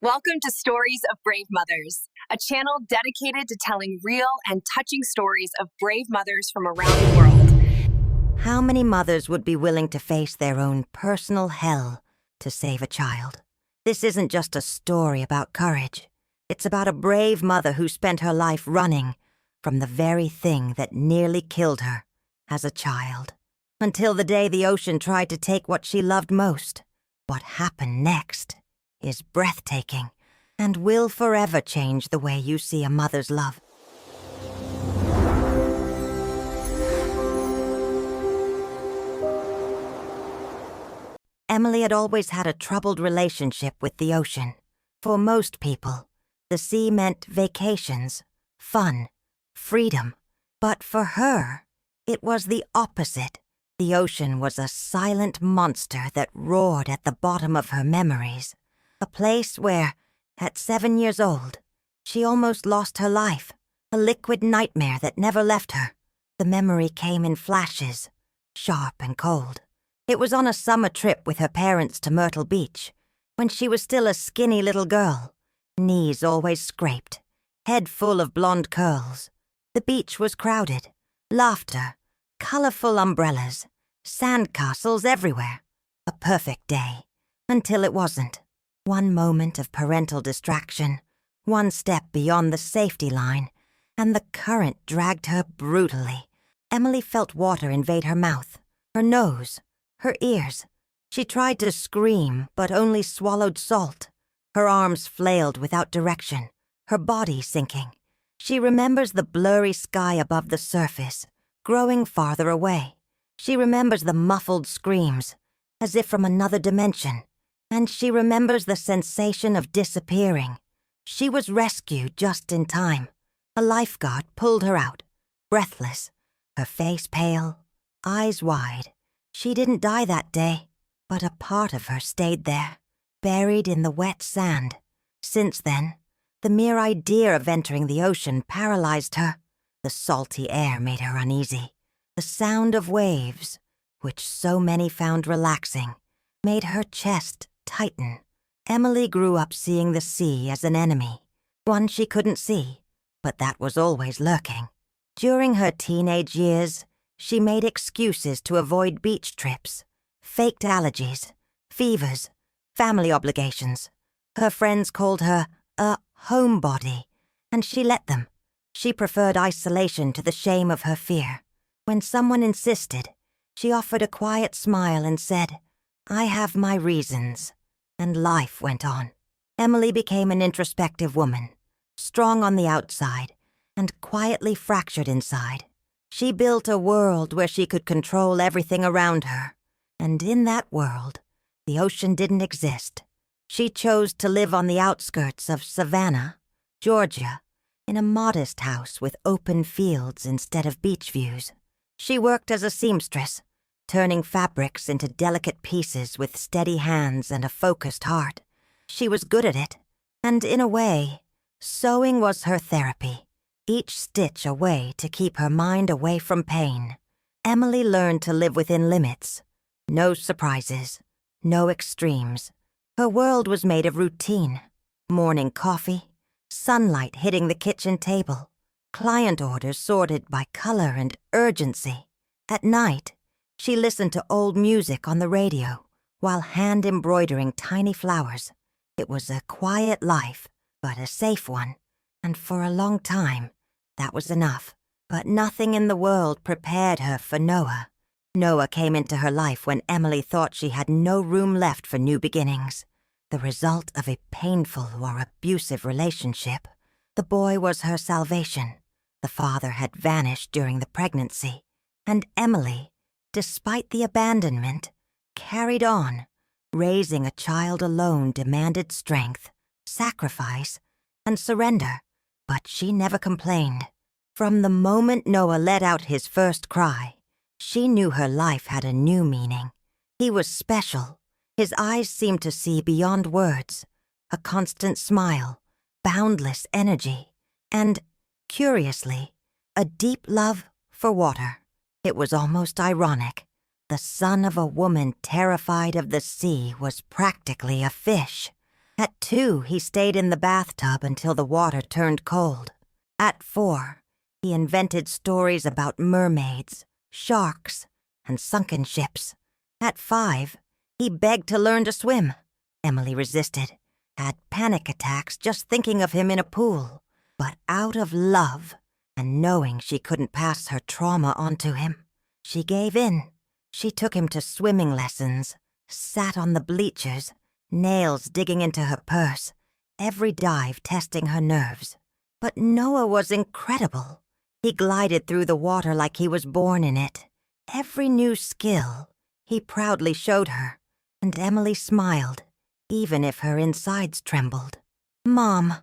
Welcome to Stories of Brave Mothers, a channel dedicated to telling real and touching stories of brave mothers from around the world. How many mothers would be willing to face their own personal hell to save a child? This isn't just a story about courage. It's about a brave mother who spent her life running from the very thing that nearly killed her as a child. Until the day the ocean tried to take what she loved most. What happened next is breathtaking and will forever change the way you see a mother's love. Emily had always had a troubled relationship with the ocean. For most people, the sea meant vacations, fun, freedom. But for her, it was the opposite. The ocean was a silent monster that roared at the bottom of her memories. A place where, at 7 years old, she almost lost her life. A liquid nightmare that never left her. The memory came in flashes, sharp and cold. It was on a summer trip with her parents to Myrtle Beach, when she was still a skinny little girl, knees always scraped, head full of blonde curls. The beach was crowded, laughter, colorful umbrellas, sandcastles everywhere. A perfect day, until it wasn't. One moment of parental distraction, one step beyond the safety line, and the current dragged her brutally. Emily felt water invade her mouth, her nose, her ears. She tried to scream, but only swallowed salt. Her arms flailed without direction, her body sinking. She remembers the blurry sky above the surface, growing farther away. She remembers the muffled screams, as if from another dimension. And she remembers the sensation of disappearing. She was rescued just in time. A lifeguard pulled her out, breathless, her face pale, eyes wide. She didn't die that day, but a part of her stayed there, buried in the wet sand. Since then, the mere idea of entering the ocean paralyzed her. The salty air made her uneasy. The sound of waves, which so many found relaxing, made her chest tighten. Emily grew up seeing the sea as an enemy, one she couldn't see, but that was always lurking. During her teenage years, she made excuses to avoid beach trips, faked allergies, fevers, family obligations. Her friends called her a homebody, and she let them. She preferred isolation to the shame of her fear. When someone insisted, she offered a quiet smile and said, "I have my reasons," and life went on. Emily became an introspective woman, strong on the outside and quietly fractured inside. She built a world where she could control everything around her, and in that world, the ocean didn't exist. She chose to live on the outskirts of Savannah, Georgia, in a modest house with open fields instead of beach views. She worked as a seamstress, turning fabrics into delicate pieces with steady hands and a focused heart. She was good at it, and in a way, sewing was her therapy, each stitch a way to keep her mind away from pain. Emily learned to live within limits. No surprises, no extremes. Her world was made of routine. Morning coffee, sunlight hitting the kitchen table, client orders sorted by color and urgency. At night, she listened to old music on the radio while hand-embroidering tiny flowers. It was a quiet life, but a safe one, and for a long time, that was enough. But nothing in the world prepared her for Noah. Noah came into her life when Emily thought she had no room left for new beginnings. The result of a painful or abusive relationship. The boy was her salvation. The father had vanished during the pregnancy, and Emily, despite the abandonment, carried on. Raising a child alone demanded strength, sacrifice, and surrender, but she never complained. From the moment Noah let out his first cry, she knew her life had a new meaning. He was special. His eyes seemed to see beyond words, a constant smile, boundless energy, and, curiously, a deep love for water. It was almost ironic. The son of a woman terrified of the sea was practically a fish. At 2, he stayed in the bathtub until the water turned cold. At 4, he invented stories about mermaids, sharks, and sunken ships. At 5, he begged to learn to swim. Emily resisted, had panic attacks just thinking of him in a pool. But out of love, and knowing she couldn't pass her trauma onto him, she gave in. She took him to swimming lessons, sat on the bleachers, nails digging into her purse, every dive testing her nerves. But Noah was incredible. He glided through the water like he was born in it. Every new skill he proudly showed her, and Emily smiled, even if her insides trembled. "Mom,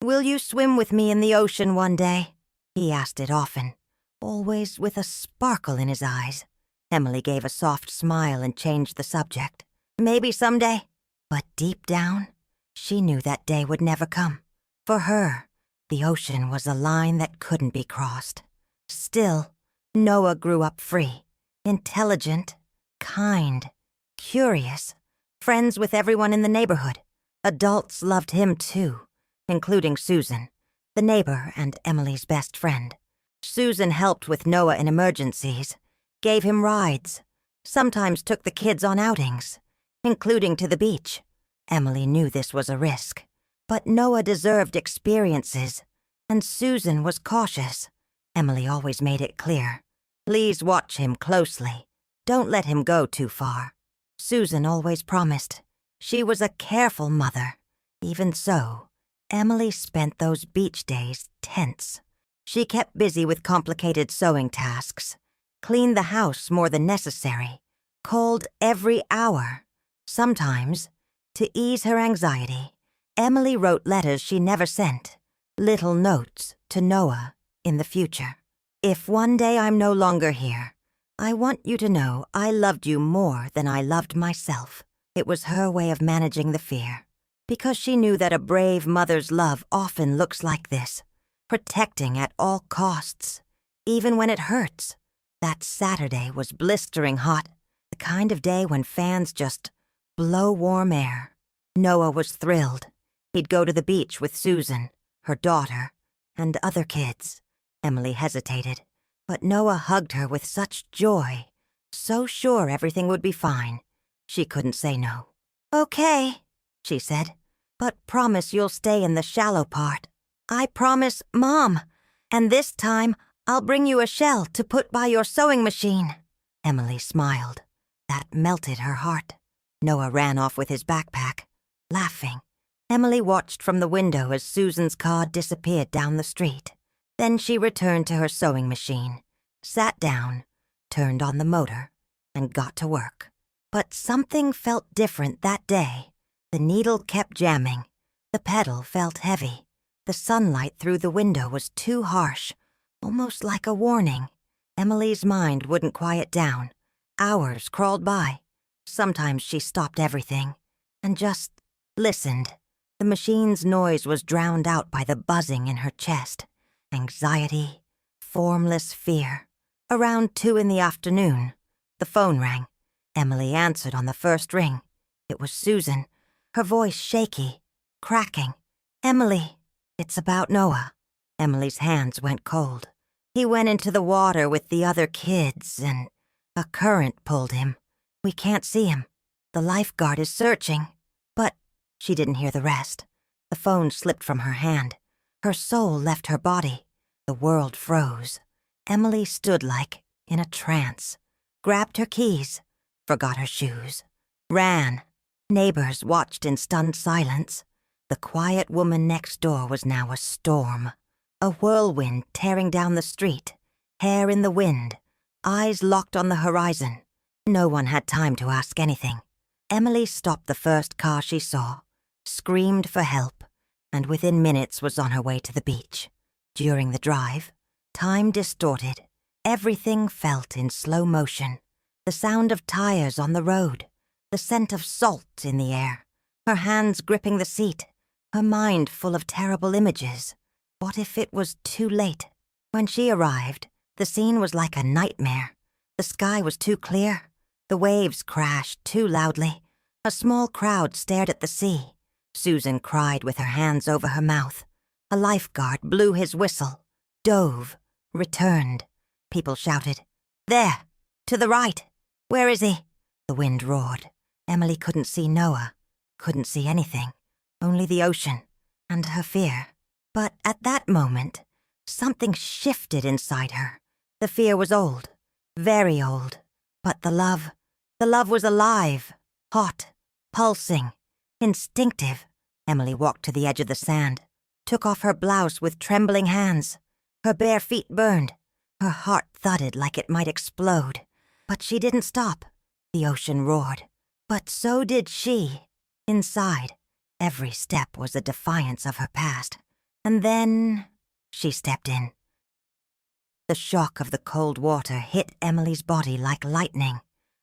will you swim with me in the ocean one day?" He asked it often, always with a sparkle in his eyes. Emily gave a soft smile and changed the subject. "Maybe someday." But deep down, she knew that day would never come. For her, the ocean was a line that couldn't be crossed. Still, Noah grew up free, intelligent, kind, curious, friends with everyone in the neighborhood. Adults loved him too, including Susan, the neighbor and Emily's best friend. Susan helped with Noah in emergencies, gave him rides, sometimes took the kids on outings, including to the beach. Emily knew this was a risk, but Noah deserved experiences, and Susan was cautious. Emily always made it clear, "Please watch him closely. Don't let him go too far." Susan always promised. She was a careful mother. Even so, Emily spent those beach days tense. She kept busy with complicated sewing tasks, cleaned the house more than necessary, called every hour. Sometimes, to ease her anxiety, Emily wrote letters she never sent, little notes to Noah in the future. "If one day I'm no longer here, I want you to know I loved you more than I loved myself." It was her way of managing the fear, because she knew that a brave mother's love often looks like this, protecting at all costs, even when it hurts. That Saturday was blistering hot, the kind of day when fans just blow warm air. Noah was thrilled. He'd go to the beach with Susan, her daughter, and other kids. Emily hesitated, but Noah hugged her with such joy, so sure everything would be fine. She couldn't say no. "Okay," she said, "but promise you'll stay in the shallow part." "I promise, Mom, and this time I'll bring you a shell to put by your sewing machine." Emily smiled. That melted her heart. Noah ran off with his backpack, laughing. Emily watched from the window as Susan's car disappeared down the street. Then she returned to her sewing machine, sat down, turned on the motor, and got to work. But something felt different that day. The needle kept jamming. The pedal felt heavy. The sunlight through the window was too harsh, almost like a warning. Emily's mind wouldn't quiet down. Hours crawled by. Sometimes she stopped everything and just listened. The machine's noise was drowned out by the buzzing in her chest. Anxiety, formless fear. Around 2 in the afternoon, the phone rang. Emily answered on the first ring. It was Susan, her voice shaky, cracking. "Emily, it's about Noah." Emily's hands went cold. "He went into the water with the other kids and a current pulled him. We can't see him. The lifeguard is searching." But she didn't hear the rest. The phone slipped from her hand. Her soul left her body. The world froze. Emily stood like in a trance, grabbed her keys, forgot her shoes, ran. Neighbors watched in stunned silence. The quiet woman next door was now a storm, a whirlwind tearing down the street, hair in the wind, eyes locked on the horizon. No one had time to ask anything. Emily stopped the first car she saw, screamed for help, and within minutes was on her way to the beach. During the drive, time distorted. Everything felt in slow motion. The sound of tires on the road, the scent of salt in the air, her hands gripping the seat, her mind full of terrible images. What if it was too late? When she arrived, the scene was like a nightmare. The sky was too clear. The waves crashed too loudly. A small crowd stared at the sea. Susan cried with her hands over her mouth. A lifeguard blew his whistle, dove, returned. People shouted, "There! To the right! Where is he?" The wind roared. Emily couldn't see Noah, couldn't see anything, only the ocean and her fear. But at that moment, something shifted inside her. The fear was old, very old, but the love was alive, hot, pulsing, instinctive. Emily walked to the edge of the sand, took off her blouse with trembling hands. Her bare feet burned. Her heart thudded like it might explode. But she didn't stop. The ocean roared. But so did she. Inside, every step was a defiance of her past. And then she stepped in. The shock of the cold water hit Emily's body like lightning.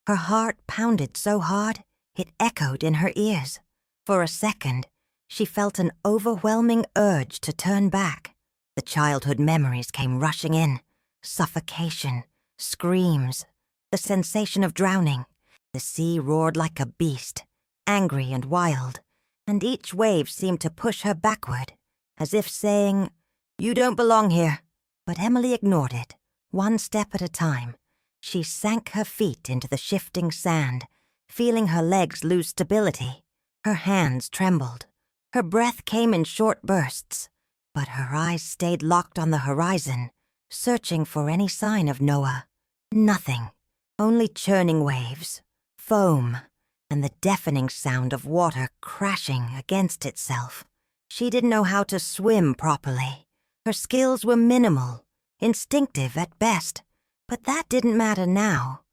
Her heart pounded so hard, it echoed in her ears. For a second, she felt an overwhelming urge to turn back. The childhood memories came rushing in. Suffocation, screams, the sensation of drowning. The sea roared like a beast, angry and wild, and each wave seemed to push her backward, as if saying, "You don't belong here." But Emily ignored it, one step at a time. She sank her feet into the shifting sand, feeling her legs lose stability. Her hands trembled. Her breath came in short bursts, but her eyes stayed locked on the horizon, searching for any sign of Noah. Nothing, only churning waves, foam, and the deafening sound of water crashing against itself. She didn't know how to swim properly. Her skills were minimal, instinctive at best, but that didn't matter now.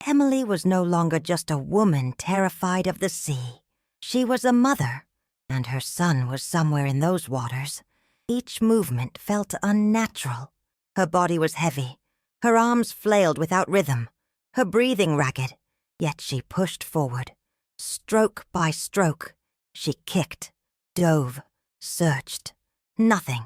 Emily was no longer just a woman terrified of the sea. She was a mother, and her son was somewhere in those waters. Each movement felt unnatural. Her body was heavy. Her arms flailed without rhythm, her breathing ragged, yet she pushed forward. Stroke by stroke, she kicked, dove, searched. Nothing.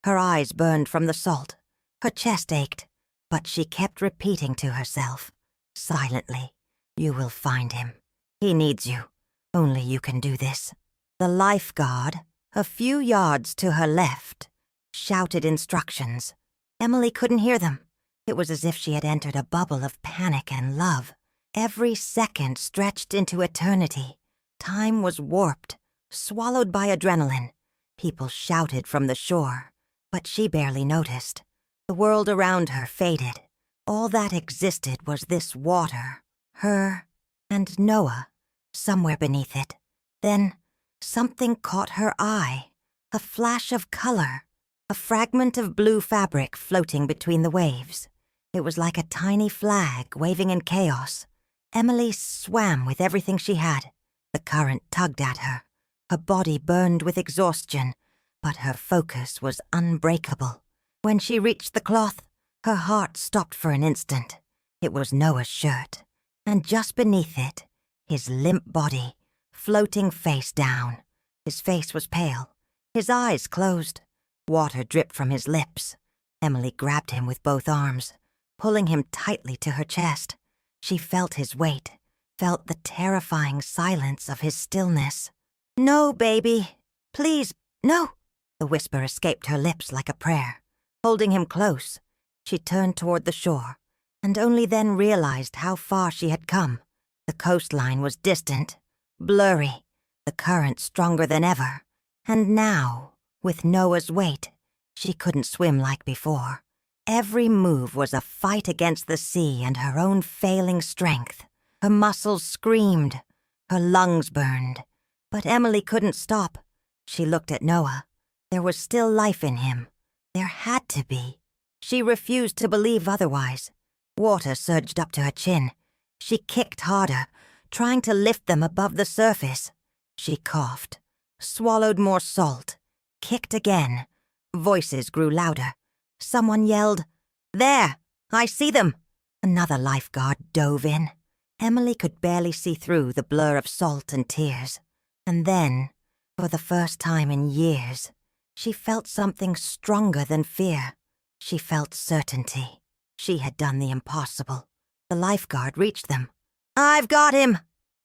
Her eyes burned from the salt. Her chest ached, but she kept repeating to herself, silently, "You will find him. He needs you. Only you can do this." The lifeguard, a few yards to her left, shouted instructions. Emily couldn't hear them. It was as if she had entered a bubble of panic and love. Every second stretched into eternity. Time was warped, swallowed by adrenaline. People shouted from the shore, but she barely noticed. The world around her faded. All that existed was this water, her, and Noah, somewhere beneath it. Then something caught her eye, a flash of color, a fragment of blue fabric floating between the waves. It was like a tiny flag waving in chaos. Emily swam with everything she had. The current tugged at her. Her body burned with exhaustion, but her focus was unbreakable. When she reached the cloth, her heart stopped for an instant. It was Noah's shirt, and just beneath it, his limp body, floating face down. His face was pale, his eyes closed. Water dripped from his lips. Emily grabbed him with both arms, pulling him tightly to her chest. She felt his weight, felt the terrifying silence of his stillness. "No, baby. Please, no." The whisper escaped her lips like a prayer. Holding him close, she turned toward the shore, and only then realized how far she had come. The coastline was distant, blurry, the current stronger than ever. And now, with Noah's weight, she couldn't swim like before. Every move was a fight against the sea and her own failing strength. Her muscles screamed, her lungs burned. But Emily couldn't stop. She looked at Noah. There was still life in him. There had to be. She refused to believe otherwise. Water surged up to her chin. She kicked harder, trying to lift them above the surface. She coughed, swallowed more salt, kicked again. Voices grew louder. Someone yelled, "There! I see them!" Another lifeguard dove in. Emily could barely see through the blur of salt and tears. And then, for the first time in years, she felt something stronger than fear. She felt certainty. She had done the impossible. The lifeguard reached them. "I've got him!"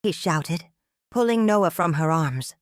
he shouted, pulling Noah from her arms.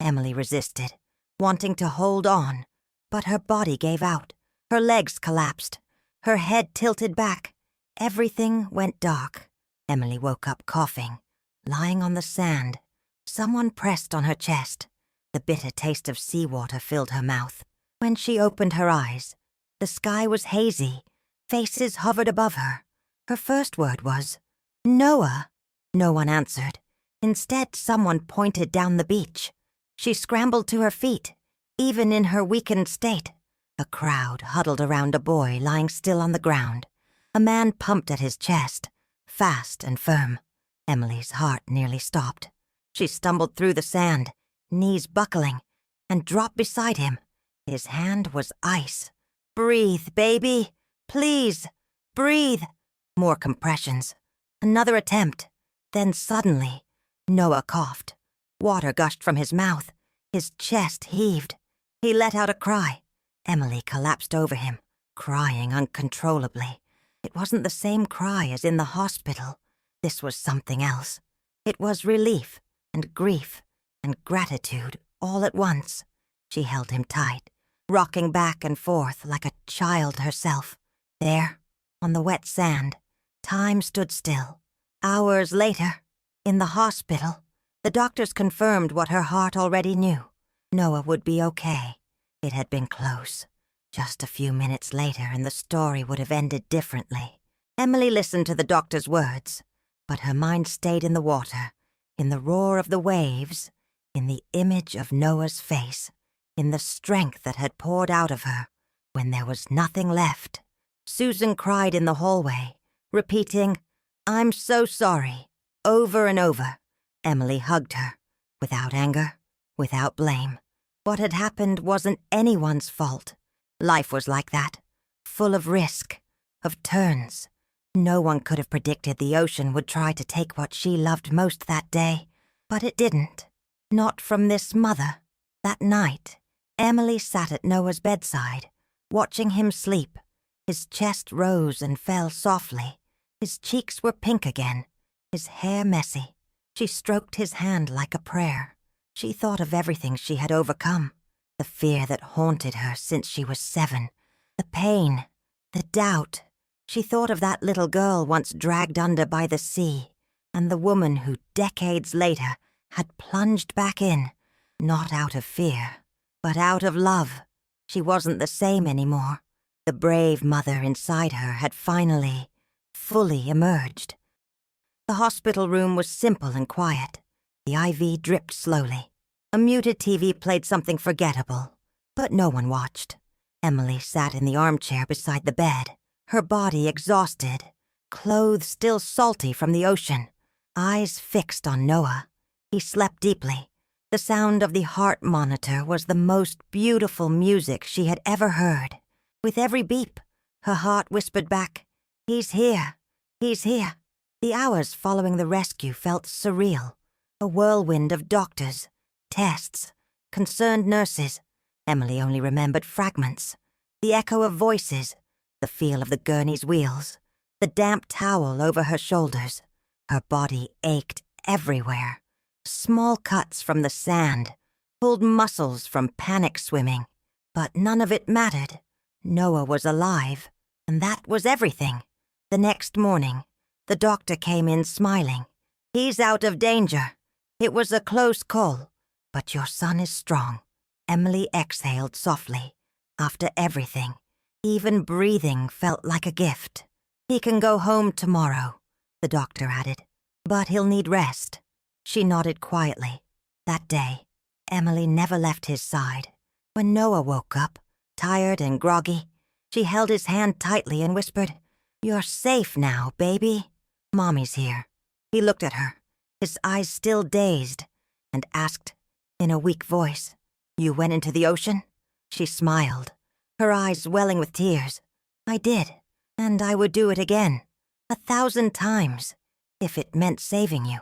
Emily resisted, wanting to hold on, but her body gave out. Her legs collapsed. Her head tilted back. Everything went dark. Emily woke up coughing, lying on the sand. Someone pressed on her chest. The bitter taste of seawater filled her mouth. When she opened her eyes, the sky was hazy. Faces hovered above her. Her first word was, "Noah." No one answered. Instead, someone pointed down the beach. She scrambled to her feet, even in her weakened state. A crowd huddled around a boy lying still on the ground. A man pumped at his chest, fast and firm. Emily's heart nearly stopped. She stumbled through the sand, knees buckling, and dropped beside him. His hand was ice. "Breathe, baby. Please, breathe." More compressions. Another attempt. Then suddenly, Noah coughed. Water gushed from his mouth. His chest heaved. He let out a cry. Emily collapsed over him, crying uncontrollably. It wasn't the same cry as in the hospital. This was something else. It was relief and grief and gratitude all at once. She held him tight, rocking back and forth like a child herself. There, on the wet sand, time stood still. Hours later, in the hospital, the doctors confirmed what her heart already knew. Noah would be okay. It had been close. Just a few minutes later and the story would have ended differently. Emily listened to the doctor's words, but her mind stayed in the water, in the roar of the waves, in the image of Noah's face, in the strength that had poured out of her when there was nothing left. Susan cried in the hallway, repeating, "I'm so sorry," over and over. Emily hugged her, without anger, without blame. What had happened wasn't anyone's fault. Life was like that, full of risk, of turns. No one could have predicted the ocean would try to take what she loved most that day, but it didn't. Not from this mother. That night, Emily sat at Noah's bedside, watching him sleep. His chest rose and fell softly. His cheeks were pink again, his hair messy. She stroked his hand like a prayer. She thought of everything she had overcome, the fear that haunted her since she was 7, the pain, the doubt. She thought of that little girl once dragged under by the sea, and the woman who decades later had plunged back in, not out of fear, but out of love. She wasn't the same anymore. The brave mother inside her had finally, fully emerged. The hospital room was simple and quiet. The IV dripped slowly. A muted TV played something forgettable, but no one watched. Emily sat in the armchair beside the bed, her body exhausted, clothes still salty from the ocean, eyes fixed on Noah. He slept deeply. The sound of the heart monitor was the most beautiful music she had ever heard. With every beep, her heart whispered back, "He's here, he's here." The hours following the rescue felt surreal, a whirlwind of doctors, tests, concerned nurses. Emily only remembered fragments. The echo of voices, the feel of the gurney's wheels, the damp towel over her shoulders. Her body ached everywhere. Small cuts from the sand, pulled muscles from panic swimming. But none of it mattered. Noah was alive, and that was everything. The next morning, the doctor came in smiling. "He's out of danger. It was a close call, but your son is strong." Emily exhaled softly. After everything, even breathing felt like a gift. "He can go home tomorrow," the doctor added, "but he'll need rest." She nodded quietly. That day, Emily never left his side. When Noah woke up, tired and groggy, she held his hand tightly and whispered, "You're safe now, baby. Mommy's here." He looked at her, his eyes still dazed, and asked, in a weak voice, "You went into the ocean?" She smiled, her eyes welling with tears. "I did, and I would do it again, 1,000 times, if it meant saving you."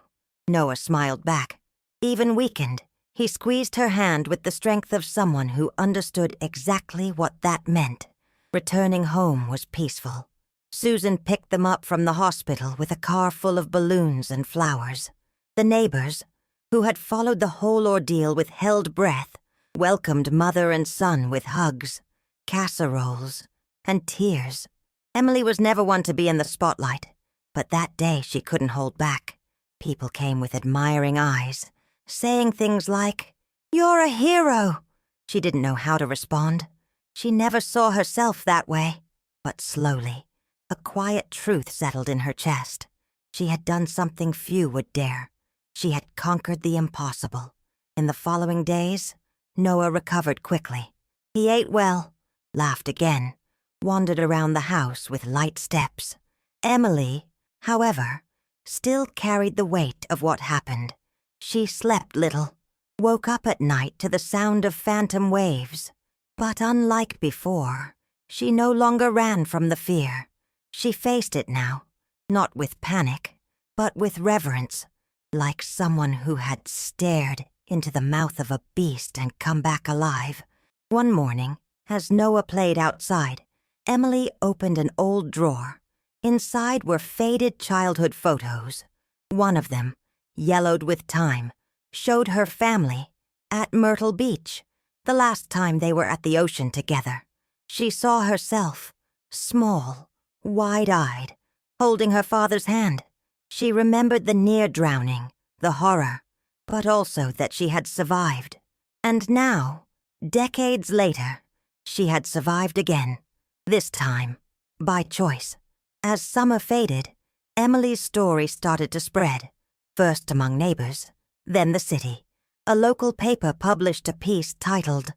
Noah smiled back. Even weakened, he squeezed her hand with the strength of someone who understood exactly what that meant. Returning home was peaceful. Susan picked them up from the hospital with a car full of balloons and flowers. The neighbors, who had followed the whole ordeal with held breath, welcomed mother and son with hugs, casseroles, and tears. Emily was never one to be in the spotlight, but that day she couldn't hold back. People came with admiring eyes, saying things like, "You're a hero." She didn't know how to respond. She never saw herself that way. But slowly, a quiet truth settled in her chest. She had done something few would dare. She had conquered the impossible. In the following days, Noah recovered quickly. He ate well, laughed again, wandered around the house with light steps. Emily, however, still carried the weight of what happened. She slept little, woke up at night to the sound of phantom waves. But unlike before, she no longer ran from the fear. She faced it now, not with panic, but with reverence, like someone who had stared into the mouth of a beast and come back alive. One morning, as Noah played outside, Emily opened an old drawer. Inside were faded childhood photos. One of them, yellowed with time, showed her family at Myrtle Beach, the last time they were at the ocean together. She saw herself, small, wide-eyed, holding her father's hand. She remembered the near drowning, the horror, but also that she had survived. And now, decades later, she had survived again, this time by choice. As summer faded, Emily's story started to spread, first among neighbors, then the city. A local paper published a piece titled,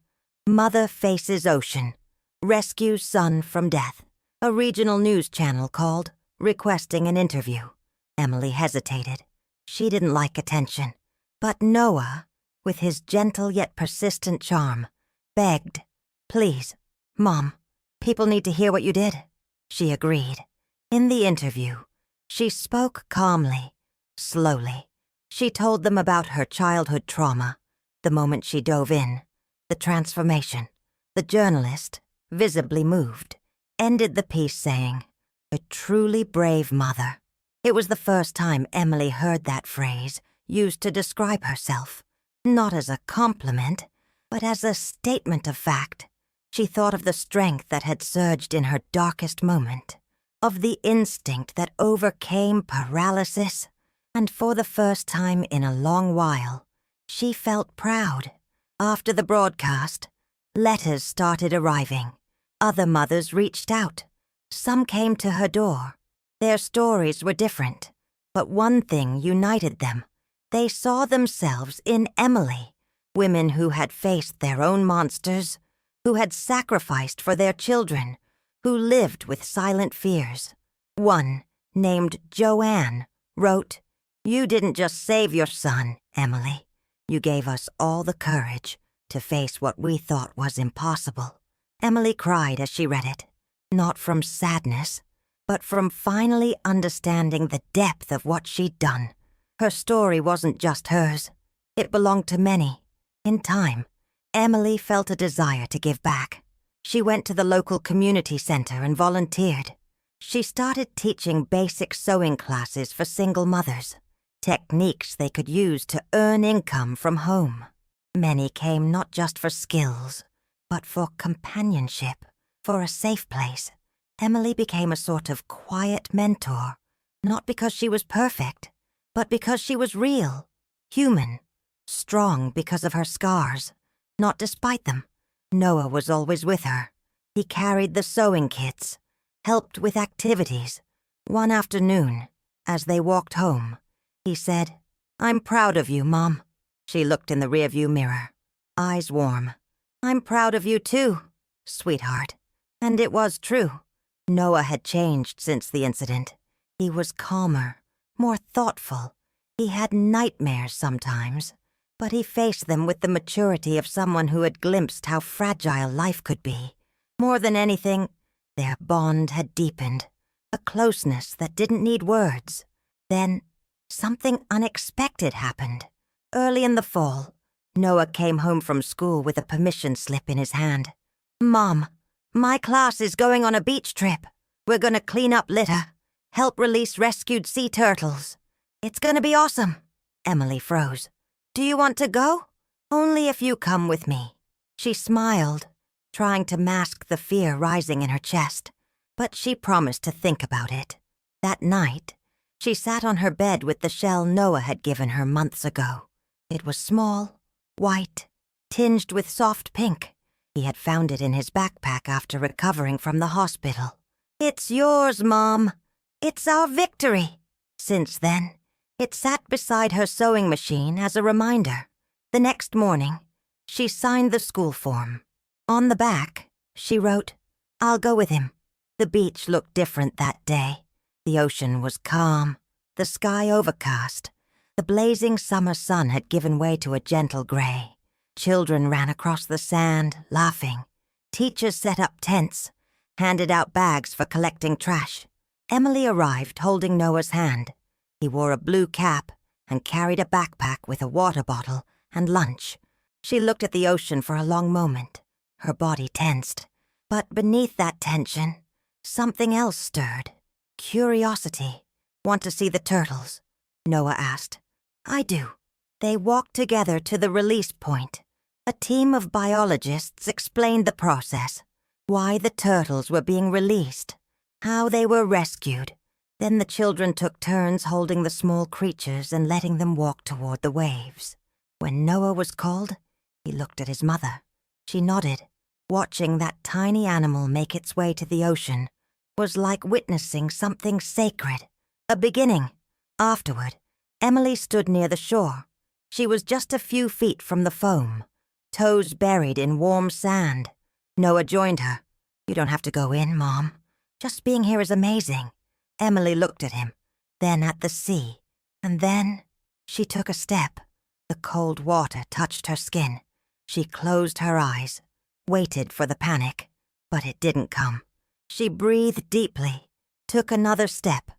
"Mother Faces Ocean, Rescues Son from Death." A regional news channel called, requesting an interview. Emily hesitated. She didn't like attention. But Noah, with his gentle yet persistent charm, begged, "Please, Mom, people need to hear what you did." She agreed. In the interview, she spoke calmly, slowly. She told them about her childhood trauma, the moment she dove in, the transformation. The journalist, visibly moved, ended the piece saying, "A truly brave mother." It was the first time Emily heard that phrase used to describe herself, not as a compliment, but as a statement of fact. She thought of the strength that had surged in her darkest moment, of the instinct that overcame paralysis, and for the first time in a long while, she felt proud. After the broadcast, letters started arriving. Other mothers reached out. Some came to her door. Their stories were different, but one thing united them. They saw themselves in Emily, women who had faced their own monsters, who had sacrificed for their children, who lived with silent fears. One, named Joanne, wrote, "You didn't just save your son, Emily. You gave us all the courage to face what we thought was impossible." Emily cried as she read it, not from sadness, but from finally understanding the depth of what she'd done. Her story wasn't just hers. It belonged to many. In time, Emily felt a desire to give back. She went to the local community center and volunteered. She started teaching basic sewing classes for single mothers, techniques they could use to earn income from home. Many came not just for skills, but for companionship, for a safe place. Emily became a sort of quiet mentor, not because she was perfect, but because she was real, human, strong because of her scars, not despite them. Noah was always with her. He carried the sewing kits, helped with activities. One afternoon, as they walked home, he said, "I'm proud of you, Mom." She looked in the rearview mirror, eyes warm. "I'm proud of you too, sweetheart." And it was true. Noah had changed since the incident. He was calmer, more thoughtful. He had nightmares sometimes, but he faced them with the maturity of someone who had glimpsed how fragile life could be. More than anything, their bond had deepened, a closeness that didn't need words. Then, something unexpected happened. Early in the fall, Noah came home from school with a permission slip in his hand. "Mom, my class is going on a beach trip. We're gonna clean up litter, help release rescued sea turtles. It's gonna be awesome." Emily froze. Do you want to go? Only if you come with me." She smiled, trying to mask the fear rising in her chest, but she promised to think about it. That night, she sat on her bed with the shell Noah had given her months ago. It was small, white, tinged with soft pink. He had found it in his backpack after recovering from the hospital. "It's yours, Mom. It's our victory." Since then, it sat beside her sewing machine as a reminder. The next morning, she signed the school form. On the back, she wrote, "I'll go with him." The beach looked different that day. The ocean was calm, the sky overcast. The blazing summer sun had given way to a gentle gray. Children ran across the sand, laughing. Teachers set up tents, handed out bags for collecting trash. Emily arrived holding Noah's hand. He wore a blue cap and carried a backpack with a water bottle and lunch. She looked at the ocean for a long moment, her body tensed. But beneath that tension, something else stirred. Curiosity. "Want to see the turtles?" Noah asked. "I do." They walked together to the release point. A team of biologists explained the process, why the turtles were being released, how they were rescued. Then the children took turns holding the small creatures and letting them walk toward the waves. When Noah was called, he looked at his mother. She nodded. Watching that tiny animal make its way to the ocean was like witnessing something sacred, a beginning. Afterward, Emily stood near the shore. She was just a few feet from the foam, toes buried in warm sand. Noah joined her. "You don't have to go in, Mom. Just being here is amazing." Emily looked at him, then at the sea, and then she took a step. The cold water touched her skin. She closed her eyes, waited for the panic, but it didn't come. She breathed deeply, took another step.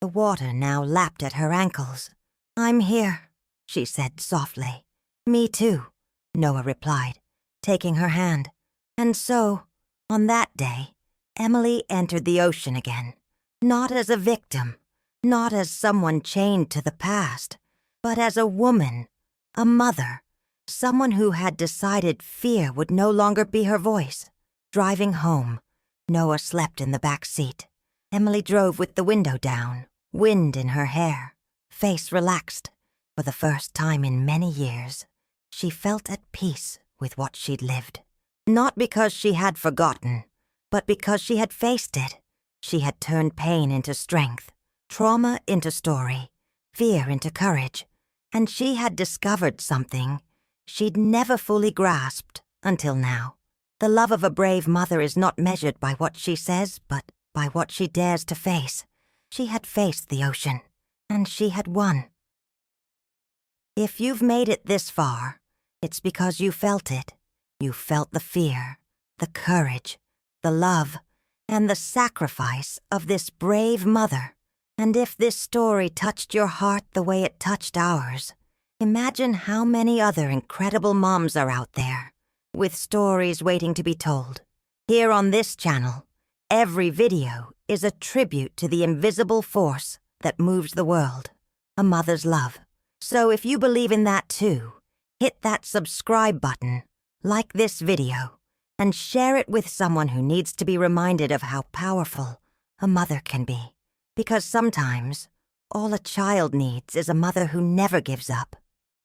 The water now lapped at her ankles. "I'm here," she said softly. "Me too," Noah replied, taking her hand. And so, on that day, Emily entered the ocean again, not as a victim, not as someone chained to the past, but as a woman, a mother, someone who had decided fear would no longer be her voice. Driving home, Noah slept in the back seat. Emily drove with the window down, wind in her hair, face relaxed. For the first time in many years, she felt at peace with what she'd lived. Not because she had forgotten, but because she had faced it. She had turned pain into strength, trauma into story, fear into courage, and she had discovered something she'd never fully grasped until now. The love of a brave mother is not measured by what she says, but by what she dares to face. She had faced the ocean, and she had won. If you've made it this far, it's because you felt it. You felt the fear, the courage, the love, and the sacrifice of this brave mother. And if this story touched your heart the way it touched ours, imagine how many other incredible moms are out there, with stories waiting to be told. Here on this channel, every video is a tribute to the invisible force that moves the world, a mother's love. So if you believe in that too, hit that subscribe button, like this video, and share it with someone who needs to be reminded of how powerful a mother can be. Because sometimes, all a child needs is a mother who never gives up.